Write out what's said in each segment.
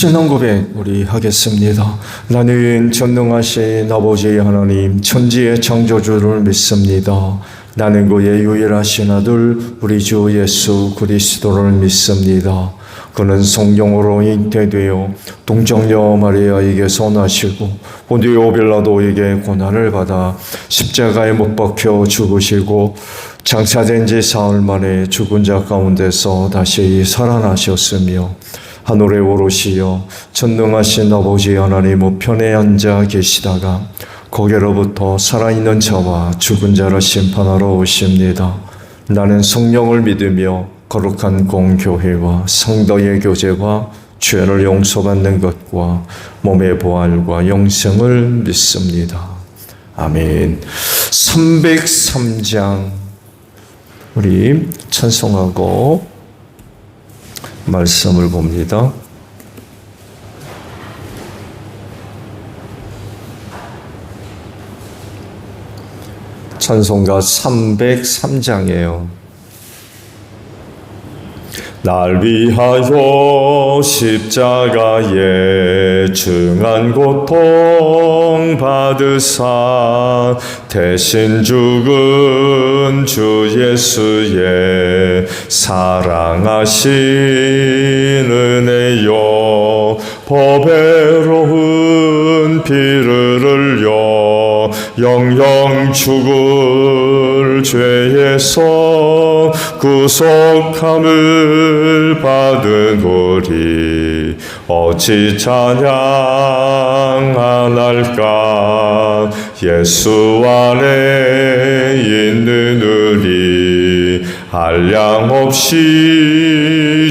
신앙 고백 우리 하겠습니다. 나는 전능하신 아버지 하나님 천지의 창조주를 믿습니다. 나는 그의 유일하신 아들 우리 주 예수 그리스도를 믿습니다. 그는 성령으로 잉태되어 동정녀 마리아에게서 나시고 본디오 빌라도에게 고난을 받아 십자가에 못 박혀 죽으시고 장사된 지 사흘 만에 죽은 자 가운데서 다시 살아나셨으며 하늘에 오르시어 전능하신 아버지 하나님 우편에 앉아 계시다가 거기로부터 살아있는 자와 죽은 자를 심판하러 오십니다. 나는 성령을 믿으며 거룩한 공교회와 성도의 교제와 죄를 용서받는 것과 몸의 부활과 영생을 믿습니다. 아멘. 303장 우리 찬송하고 말씀을 봅니다. 찬송가 303장이에요. 날 위하여 십자가에 중한 고통 받으사 대신 죽은 주 예수의 사랑하신 은혜여 법애로운 피를 흘려 영영 죽을 죄에서 구속함을 받은 우리 어찌 찬양 안 할까. 예수 안에 있는 우리 한량없이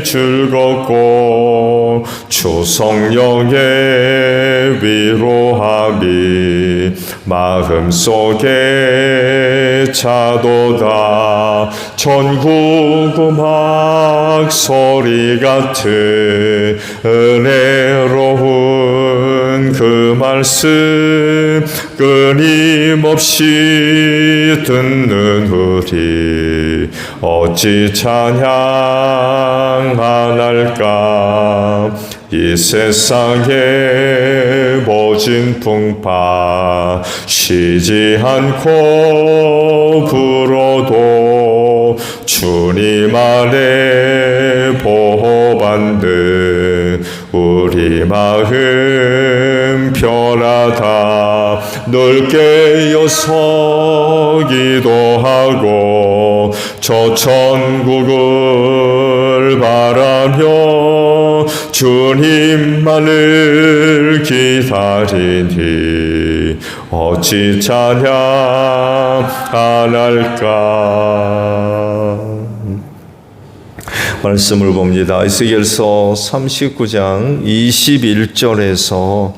즐겁고 주 성령의 위로함이 마음속에 차도다. 전국 음악 소리 같은 은혜로운 그 말씀 끊임없이 듣는 우리 어찌 찬양 안 할까. 이 세상의 모진 풍파 쉬지 않고 불어도 주님 안에 보호받는 우리 마음 편하다. 늘 깨어서 기도하고 저 천국을 바라며 주님만을 기다리니 어찌 찬양 안 할까. 말씀을 봅니다. 에스겔서 39장 21절에서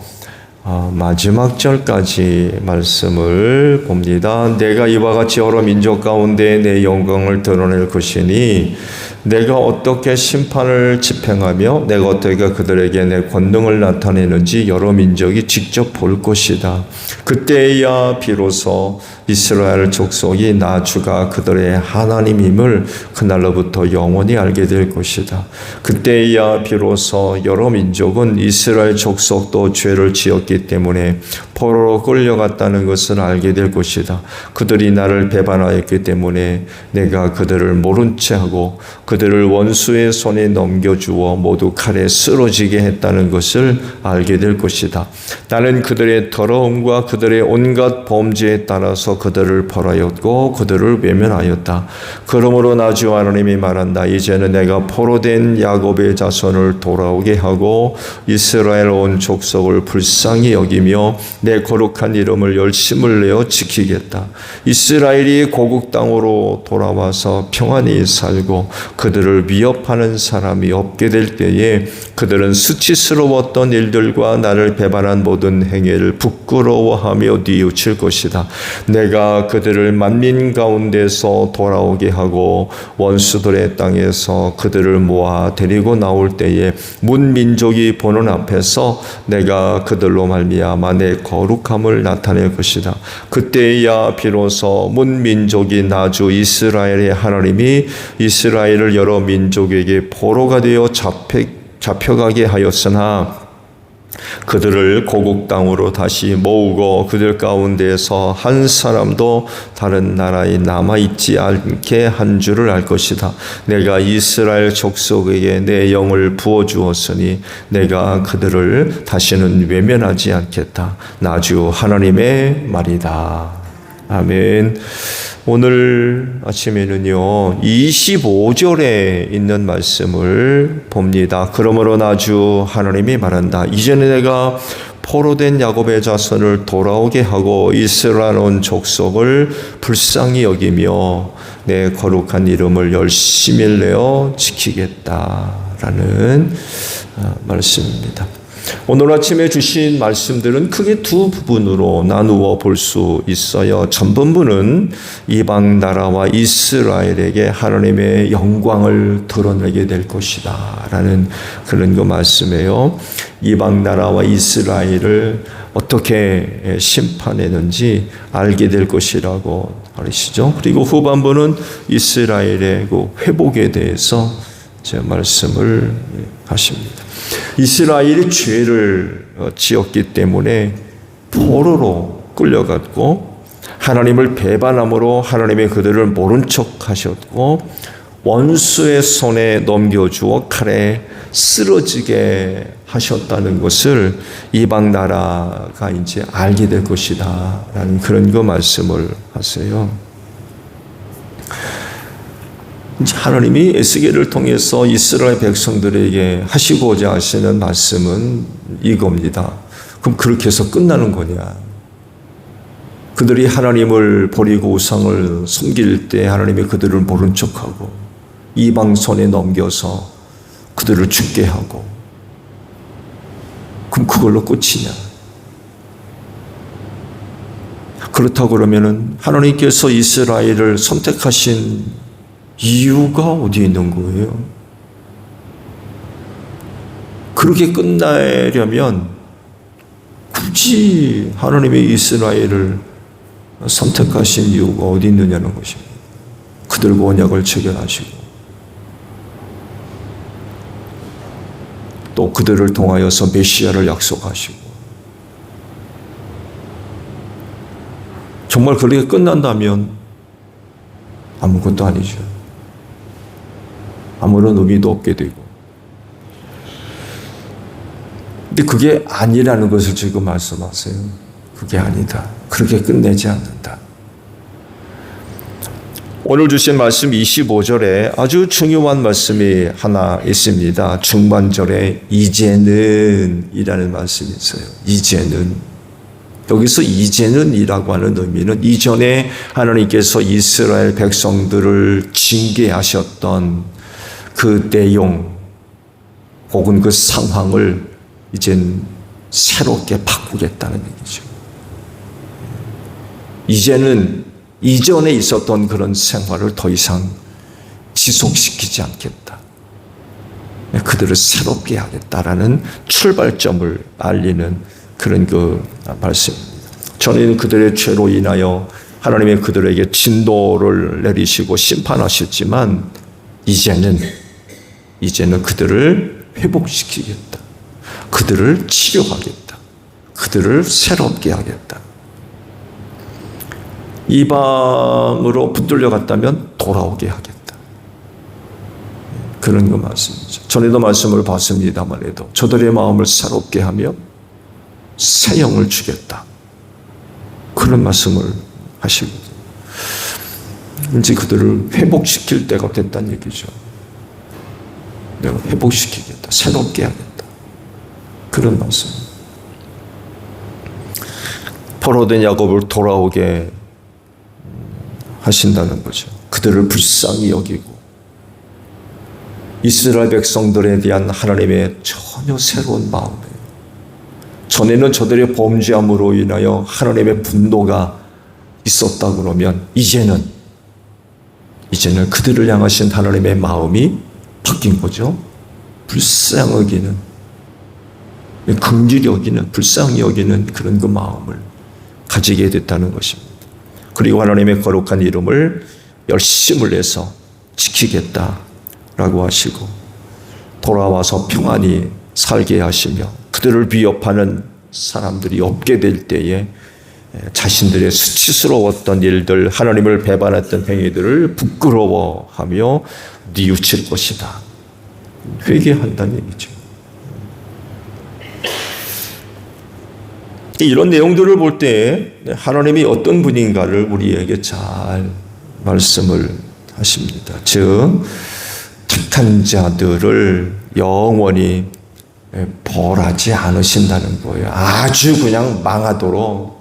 마지막 절까지 말씀을 봅니다. 내가 이와 같이 여러 민족 가운데 내 영광을 드러낼 것이니 내가 어떻게 심판을 집행하며 내가 어떻게 그들에게 내 권능을 나타내는지 여러 민족이 직접 볼 것이다. 그때야 비로소 이스라엘 족속이 나 주가 그들의 하나님임을 그날로부터 영원히 알게 될 것이다. 그때야 비로소 여러 민족은 이스라엘 족속도 죄를 지었기 때문에 포로로 끌려갔다는 것을 알게 될 것이다. 그들이 나를 배반하였기 때문에 내가 그들을 모른 채 하고 그들을 원수의 손에 넘겨주어 모두 칼에 쓰러지게 했다는 것을 알게 될 것이다. 나는 그들의 더러움과 그들의 온갖 범죄에 따라서 그들을 벌하였고 그들을 외면하였다. 그러므로 나 주 하나님이 말한다. 이제는 내가 포로된 야곱의 자손을 돌아오게 하고 이스라엘 온 족속을 불쌍히 여기며 내 거룩한 이름을 열심을 내어 지키겠다. 이스라엘이 고국 땅으로 돌아와서 평안히 살고 그들을 위협하는 사람이 없게 될 때에 그들은 수치스러웠던 일들과 나를 배반한 모든 행위를 부끄러워하며 뉘우칠 것이다. 내가 그들을 만민 가운데서 돌아오게 하고 원수들의 땅에서 그들을 모아 데리고 나올 때에 문민족이 보는 앞에서 내가 그들로 말미암아 내 거룩함을 나타낼 것이다. 그때야 비로소 문민족이 나주 이스라엘의 하나님이 이스라엘을 여러 민족에게 포로가 되어 잡혀가게 하였으나 그들을 고국 땅으로 다시 모으고 그들 가운데에서 한 사람도 다른 나라에 남아있지 않게 한 줄을 알 것이다. 내가 이스라엘 족속에게 내 영을 부어주었으니 내가 그들을 다시는 외면하지 않겠다. 나 주 하나님의 말이다. 아멘. 오늘 아침에는요 25절에 있는 말씀을 봅니다. 그러므로 나 주 하나님이 말한다. 이전에 내가 포로된 야곱의 자손을 돌아오게 하고 이스라엘 온 족속을 불쌍히 여기며 내 거룩한 이름을 열심히 내어 지키겠다라는 말씀입니다. 오늘 아침에 주신 말씀들은 크게 두 부분으로 나누어 볼 수 있어요. 전반부는 이방 나라와 이스라엘에게 하나님의 영광을 드러내게 될 것이다 라는 그런 그 말씀이에요. 이방 나라와 이스라엘을 어떻게 심판했는지 알게 될 것이라고 말이시죠. 그리고 후반부는 이스라엘의 그 회복에 대해서 제 말씀을 하십니다. 이스라엘이 죄를 지었기 때문에 포로로 끌려갔고 하나님을 배반함으로 하나님이 그들을 모른 척 하셨고 원수의 손에 넘겨주어 칼에 쓰러지게 하셨다는 것을 이방 나라가 이제 알게 될 것이다 라는 그런 그 말씀을 하세요. 하나님이 에스겔을 통해서 이스라엘 백성들에게 하시고자 하시는 말씀은 이겁니다. 그럼 그렇게 해서 끝나는 거냐? 그들이 하나님을 버리고 우상을 섬길 때 하나님이 그들을 모른 척하고 이방 손에 넘겨서 그들을 죽게 하고 그럼 그걸로 끝이냐? 그렇다고 그러면은 하나님께서 이스라엘을 선택하신 이유가 어디에 있는 거예요? 그렇게 끝나려면 굳이 하나님의 이스라엘을 선택하신 이유가 어디 있느냐는 것입니다. 그들과 언약을 체결하시고 또 그들을 통하여서 메시아를 약속하시고 정말 그렇게 끝난다면 아무것도 아니죠. 아무런 의미도 없게 되고. 근데 그게 아니라는 것을 지금 말씀하세요. 그게 아니다. 그렇게 끝내지 않는다. 오늘 주신 말씀 25절에 아주 중요한 말씀이 하나 있습니다. 중반절에 이제는 이라는 말씀이 있어요. 이제는. 여기서 이제는 이라고 하는 의미는 이전에 하나님께서 이스라엘 백성들을 징계하셨던 그 내용 혹은 그 상황을 이젠 새롭게 바꾸겠다는 얘기죠. 이제는 이전에 있었던 그런 생활을 더 이상 지속시키지 않겠다. 그들을 새롭게 하겠다라는 출발점을 알리는 그런 그 말씀입니다. 전에는 그들의 죄로 인하여 하나님의 그들에게 진노를 내리시고 심판하셨지만 이제는 그들을 회복시키겠다. 그들을 치료하겠다. 그들을 새롭게 하겠다. 이방으로 붙들려 갔다면 돌아오게 하겠다. 그런 거 말씀이죠. 전에도 말씀을 봤습니다만 해도 저들의 마음을 새롭게 하며 새 영을 주겠다. 그런 말씀을 하시거든요. 이제 그들을 회복시킬 때가 됐다는 얘기죠. 내가 회복시키겠다. 새롭게 하겠다. 그런 말씀. 포로된 야곱을 돌아오게 하신다는 거죠. 그들을 불쌍히 여기고 이스라엘 백성들에 대한 하나님의 전혀 새로운 마음이에요. 전에는 저들의 범죄함으로 인하여 하나님의 분노가 있었다 그러면 이제는 그들을 향하신 하나님의 마음이 바뀐 거죠. 불쌍히 여기는, 긍휼히 여기는, 불쌍히 여기는 그런 그 마음을 가지게 됐다는 것입니다. 그리고 하나님의 거룩한 이름을 열심을 내서 지키겠다라고 하시고 돌아와서 평안히 살게 하시며 가족들을 위협하는 사람들이 없게 될 때에 자신들의 수치스러웠던 일들, 하나님을 배반했던 행위들을 부끄러워하며 뉘우칠 것이다. 회개한다는 얘기죠. 이런 내용들을 볼 때 하나님이 어떤 분인가를 우리에게 잘 말씀을 하십니다. 즉 착한 자들을 영원히 벌하지 않으신다는 거예요. 아주 그냥 망하도록,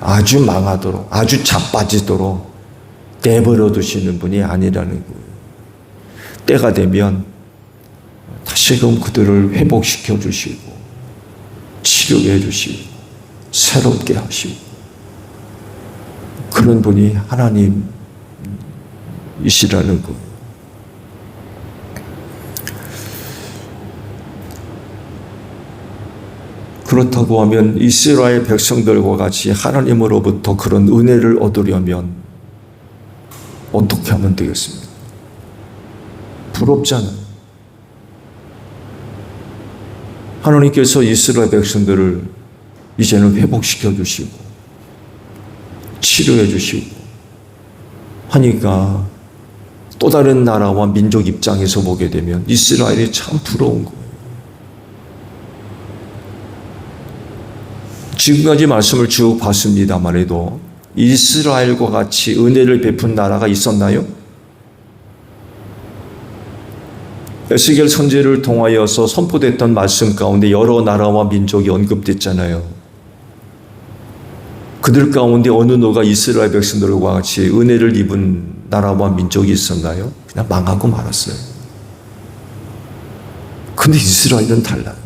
아주 자빠지도록 내버려 두시는 분이 아니라는 거예요. 때가 되면 다시금 그들을 회복시켜 주시고 치료해 주시고 새롭게 하시고 그런 분이 하나님이시라는 거예요. 그렇다고 하면 이스라엘 백성들과 같이 하나님으로부터 그런 은혜를 얻으려면 어떻게 하면 되겠습니까? 부럽잖아요. 하나님께서 이스라엘 백성들을 이제는 회복시켜 주시고 치료해 주시고 하니까 또 다른 나라와 민족 입장에서 보게 되면 이스라엘이 참 부러운 거예요. 지금까지 말씀을 쭉 봤습니다만 해도 이스라엘과 같이 은혜를 베푼 나라가 있었나요? 에스겔 선지를 통하여서 선포됐던 말씀 가운데 여러 나라와 민족이 언급됐잖아요. 그들 가운데 어느 누가 이스라엘 백성들과 같이 은혜를 입은 나라와 민족이 있었나요? 그냥 망하고 말았어요. 근데 이스라엘은 달라요.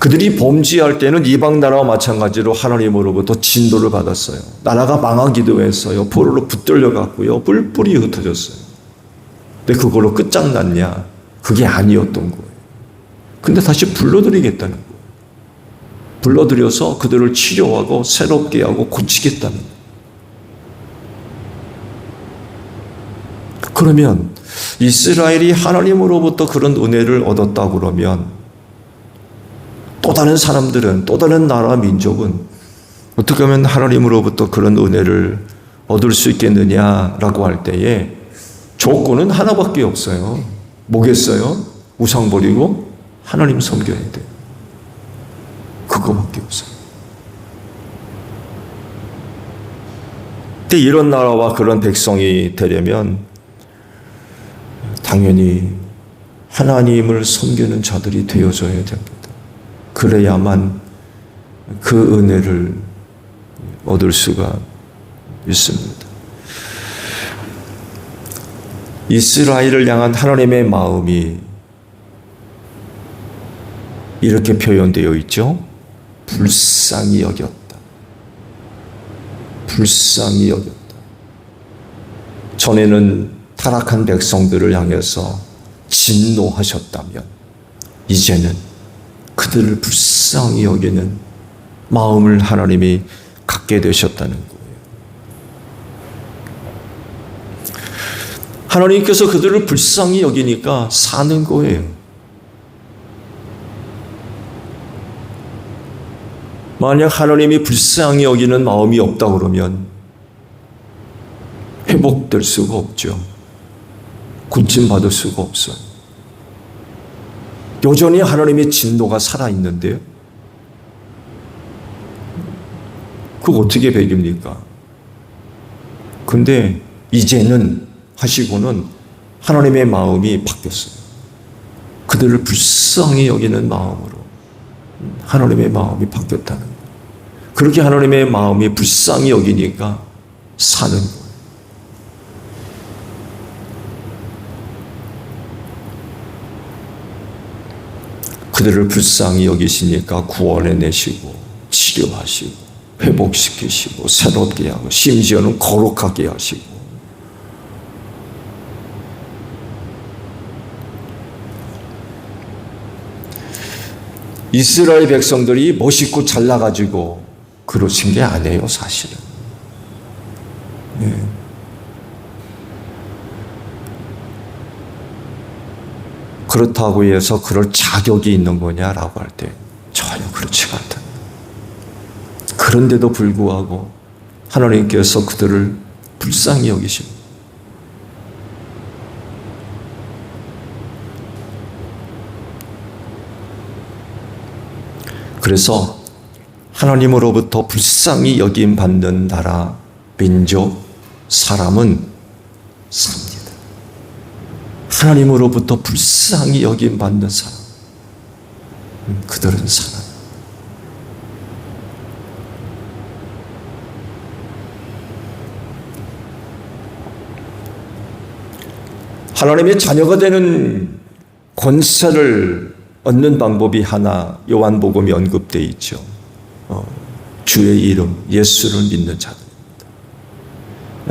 그들이 범죄할 때는 이방 나라와 마찬가지로 하나님으로부터 진도를 받았어요. 나라가 망하기도 했어요. 포로로 붙들려 갔고요. 뿔뿔이 흩어졌어요. 근데 그걸로 끝장났냐? 그게 아니었던 거예요. 근데 다시 불러들이겠다는 거예요. 불러들여서 그들을 치료하고 새롭게 하고 고치겠다는 거예요. 그러면 이스라엘이 하나님으로부터 그런 은혜를 얻었다 그러면 또 다른 사람들은, 또 다른 나라 민족은 어떻게 하면 하나님으로부터 그런 은혜를 얻을 수 있겠느냐라고 할 때에 조건은 하나밖에 없어요. 뭐겠어요? 우상 버리고 하나님 섬겨야 돼요. 그거밖에 없어요. 근데 이런 나라와 그런 백성이 되려면 당연히 하나님을 섬기는 자들이 되어져야 됩니다. 그래야만 그 은혜를 얻을 수가 있습니다. 이스라엘을 향한 하나님의 마음이 이렇게 표현되어 있죠. 불쌍히 여겼다. 불쌍히 여겼다. 전에는 타락한 백성들을 향해서 진노하셨다면 이제는 그들을 불쌍히 여기는 마음을 하나님이 갖게 되셨다는 거예요. 하나님께서 그들을 불쌍히 여기니까 사는 거예요. 만약 하나님이 불쌍히 여기는 마음이 없다 그러면 회복될 수가 없죠. 고침받을 수가 없어요. 여전히 하나님의 진노가 살아있는데요. 그거 어떻게 배깁니까? 근데 이제는 하시고는 하나님의 마음이 바뀌었어요. 그들을 불쌍히 여기는 마음으로 하나님의 마음이 바뀌었다는 거예요. 그렇게 하나님의 마음이 불쌍히 여기니까 사는 거예요. 그들을 불쌍히 여기시니까 구원해내시고 치료하시고 회복시키시고 새롭게 하고 심지어는 거룩하게 하시고 이스라엘 백성들이 멋있고 잘나가지고 그러신 게 아니에요, 사실은. 네. 그렇다고 해서 그럴 자격이 있는 거냐라고 할 때 전혀 그렇지가 않다. 그런데도 불구하고 하나님께서 그들을 불쌍히 여기십니다. 그래서 하나님으로부터 불쌍히 여김 받는 나라, 민족, 사람은 삽니다. 하나님으로부터 불쌍히 여김 받는 사람, 그들은 살아요. 하나님의 자녀가 되는 권세를 얻는 방법이 하나 요한복음에 언급되어 있죠. 주의 이름, 예수를 믿는 자들입니다.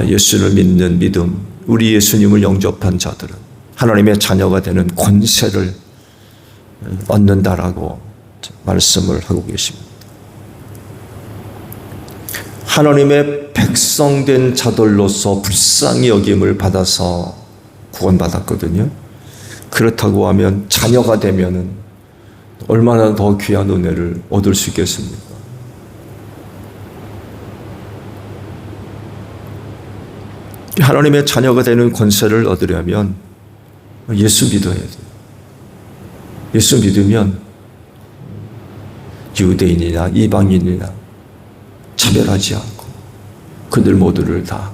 예수를 믿는 믿음, 우리 예수님을 영접한 자들은 하나님의 자녀가 되는 권세를 얻는다라고 말씀을 하고 계십니다. 하나님의 백성된 자들로서 불쌍히 여김을 받아서 구원받았거든요. 그렇다고 하면 자녀가 되면은 얼마나 더 귀한 은혜를 얻을 수 있겠습니까? 하나님의 자녀가 되는 권세를 얻으려면 예수 믿어야 돼요. 예수 믿으면 유대인이나 이방인이나 차별하지 않고 그들 모두를 다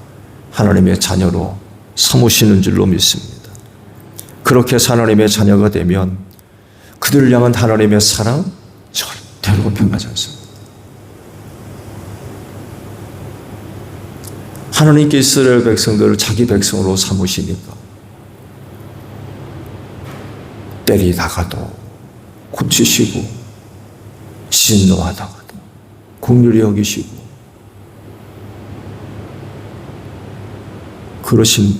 하나님의 자녀로 삼으시는 줄로 믿습니다. 그렇게 해서 하나님의 자녀가 되면 그들을 향한 하나님의 사랑 절대로 변하지 않습니다. 하나님께 이스라엘 백성들을 자기 백성으로 삼으시니까 때리다가도 고치시고 진노하다가도 긍휼히 여기시고 그러신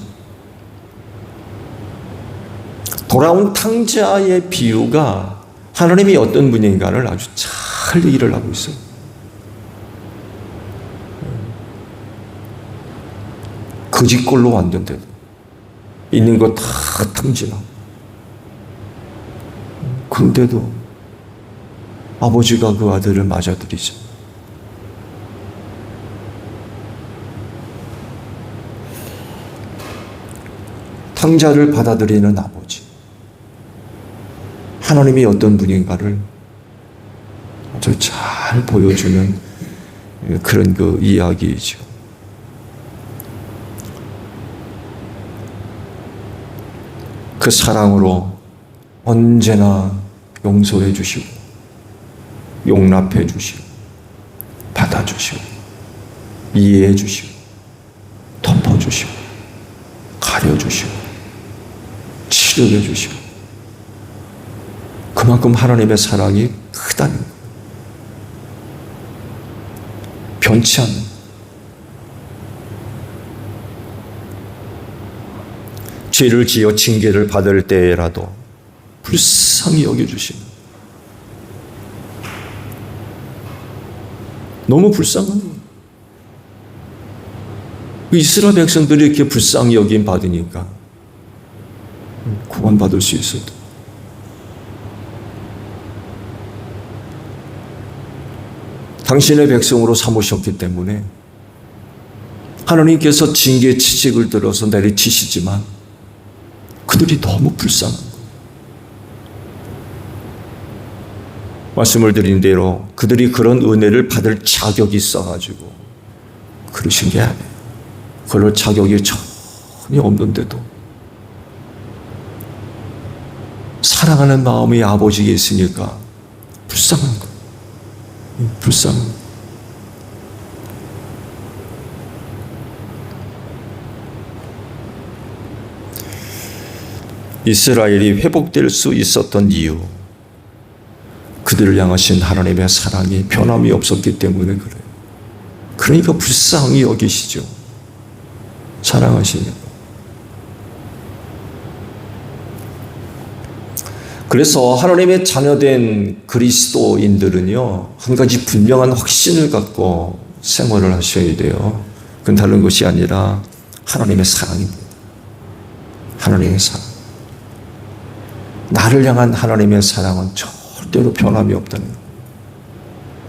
돌아온 탕자의 비유가 하나님이 어떤 분인가를 아주 잘 얘기를 하고 있어요. 거짓골로 왔는데도 있는 거 다 탕진하고 그런데도 아버지가 그 아들을 맞아들이죠. 탕자를 받아들이는 아버지. 하나님이 어떤 분인가를 아주 잘 보여주는 그런 그 이야기이죠. 그 사랑으로 언제나 용서해 주시고 용납해 주시고 받아주시고 이해해 주시고 덮어주시고 가려주시고 치료해 주시고 그만큼 하나님의 사랑이 크다는 거예요. 변치 않는 죄를 지어 징계를 받을 때라도 불쌍히 여겨주시는 너무 불쌍한 거예요. 이스라엘 백성들이 이렇게 불쌍히 여김 받으니까 구원받을 수 있어도 당신의 백성으로 삼으셨기 때문에 하나님께서 징계 치직을 들어서 내리치시지만 그들이 너무 불쌍한 거예요. 말씀을 드린 대로 그들이 그런 은혜를 받을 자격이 있어가지고 그러신 게 아니에요. 그럴 자격이 전혀 없는데도 사랑하는 마음이 아버지에게 있으니까 불쌍한 거예요. 불쌍한 거예요. 이스라엘이 회복될 수 있었던 이유, 그들을 향하신 하나님의 사랑이 변함이 없었기 때문에 그래요. 그러니까 불쌍히 여기시죠. 사랑하시니까. 그래서 하나님의 자녀된 그리스도인들은요, 한 가지 분명한 확신을 갖고 생활을 하셔야 돼요. 그건 다른 것이 아니라 하나님의 사랑입니다. 하나님의 사랑. 나를 향한 하나님의 사랑은 절대로 변함이 없다는 거예요.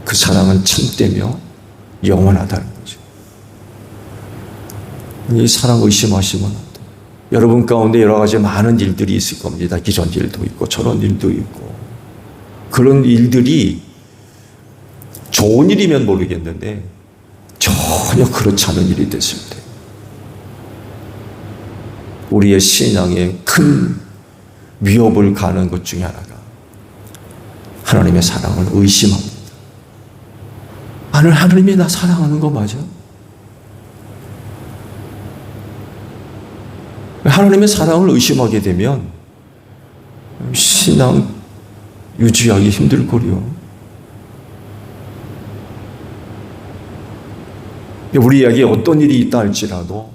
그 사랑은 참되며 영원하다는 거죠. 이 사랑 의심하시면 안 돼요. 여러분 가운데 여러 가지 많은 일들이 있을 겁니다. 이런 일도 있고 저런 일도 있고. 그런 일들이 좋은 일이면 모르겠는데 전혀 그렇지 않은 일이 됐을 때 우리의 신앙에 큰 위협을 가하는 것 중에 하나가 하나님의 사랑을 의심합니다. 하나님이 나 사랑하는 거 맞아? 하나님의 사랑을 의심하게 되면 신앙 유지하기 힘들 거리요. 우리에게 어떤 일이 있다 할지라도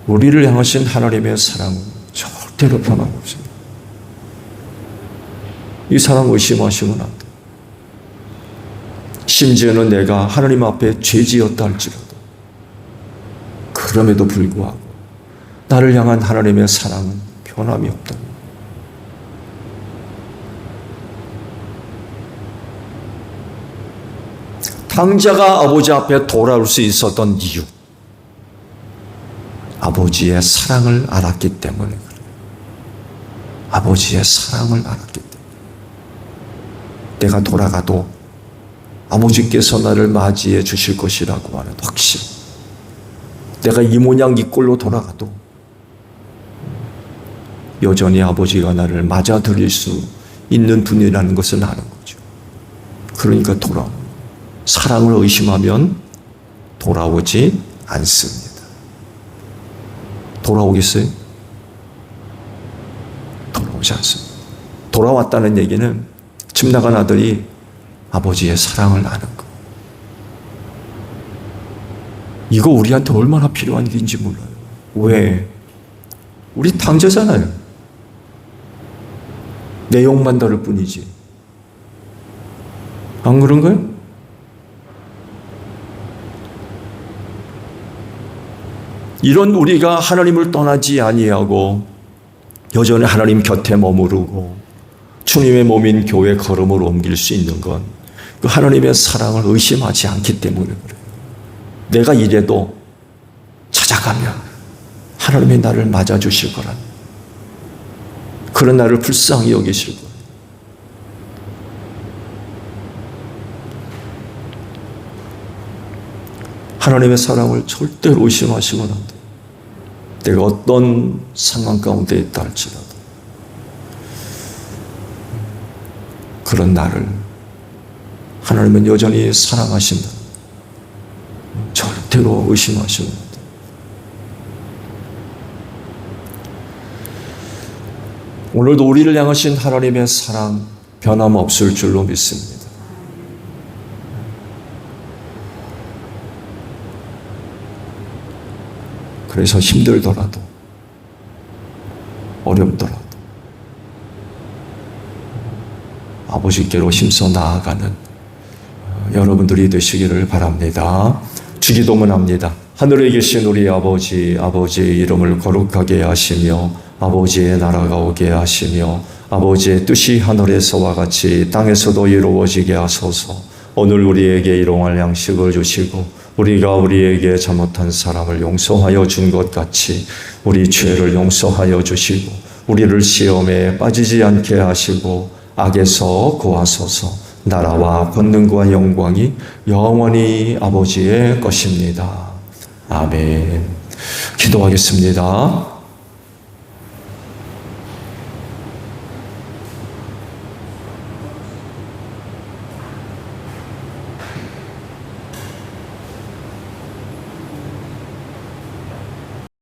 우리를 향하신 하나님의 사랑은 절대로 변함없습니다. 이 사랑 의심하시면 안 돼요. 심지어는 내가 하나님 앞에 죄지었다 할지라도 그럼에도 불구하고 나를 향한 하나님의 사랑은 변함이 없다. 당자가 아버지 앞에 돌아올 수 있었던 이유, 아버지의 사랑을 알았기 때문에 그래요. 아버지의 사랑을 알았기 때문에. 내가 돌아가도 아버지께서 나를 맞이해 주실 것이라고 하는 확신. 내가 이 모양 이 꼴로 돌아가도 여전히 아버지가 나를 맞아들일 수 있는 분이라는 것을 아는 거죠. 그러니까 사랑을 의심하면 돌아오지 않습니다. 돌아오겠어요? 돌아오지 않습니다. 돌아왔다는 얘기는 집 나간 아들이 아버지의 사랑을 아는 거. 이거 우리한테 얼마나 필요한 일인지 몰라요. 왜? 우리 당자잖아요. 내용만 다를 뿐이지. 안 그런가요? 이런 우리가 하나님을 떠나지 아니하고 여전히 하나님 곁에 머무르고 주님의 몸인 교회 걸음을 옮길 수 있는 건 그 하나님의 사랑을 의심하지 않기 때문에 그래요. 내가 이래도 찾아가면 하나님이 나를 맞아주실 거란, 그런 나를 불쌍히 여기실 거예요. 하나님의 사랑을 절대로 의심하시면 안 돼요. 내가 어떤 상황 가운데 있다 할지라도 그런 나를 하나님은 여전히 사랑하신다. 절대로 의심하시면 안 돼요. 오늘도 우리를 향하신 하나님의 사랑 변함없을 줄로 믿습니다. 그래서 힘들더라도 어렵더라도 아버지께로 힘써 나아가는 여러분들이 되시기를 바랍니다. 주기도문합니다. 하늘에 계신 우리 아버지, 아버지의 이름을 거룩하게 하시며 아버지의 나라가 오게 하시며 아버지의 뜻이 하늘에서와 같이 땅에서도 이루어지게 하소서. 오늘 우리에게 일용할 양식을 주시고 우리가 우리에게 잘못한 사람을 용서하여 준 것 같이 우리 죄를 용서하여 주시고 우리를 시험에 빠지지 않게 하시고 악에서 구하소서. 나라와 권능과 영광이 영원히 아버지의 것입니다. 아멘. 기도하겠습니다.